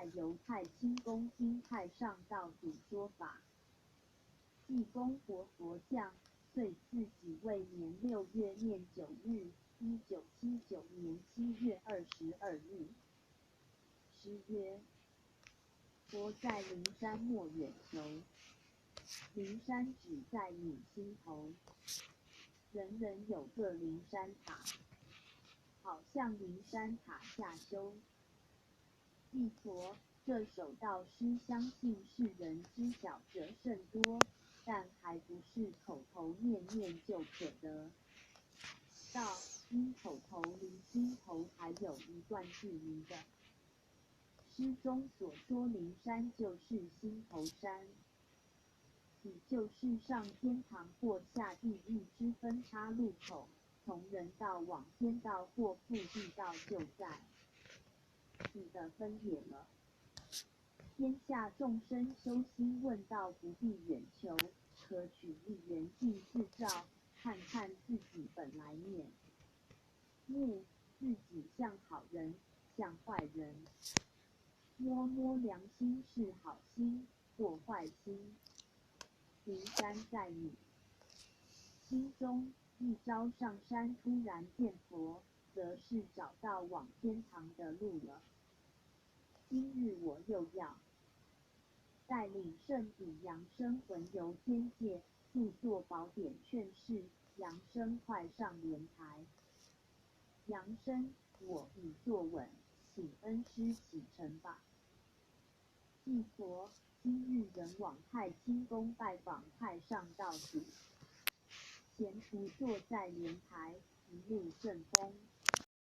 在由太清宫经太上道主说法。济公活佛像，遂自己未年6月念9日，1979年7月22日。诗曰：佛在灵山莫远求，灵山只在你心头。人人有个灵山塔，好像灵山塔下修。济佛这首道诗，相信世人知晓者甚多，但还不是口头念念就可得。道因口头离心头还有一段距离的。诗中所说灵山就是心头山，即就是上天堂或下地狱之分叉路口，从人道往天道或复地道就在此的分野了。天下众生修心问道，不必远求，可取一缘境自照，看看自己本来面目，自己像好人像坏人，摸摸良心是好心或坏心。灵山在你心中，一朝上山突然见佛，则是找到往天堂的路了。今日我又要带领圣彼扬升魂游天界，著作宝典劝世，扬升快上莲台。扬升，我已坐稳，请恩师启程吧。济佛今日仍往太清宫拜访太上道主，前途坐在莲台，一路顺风。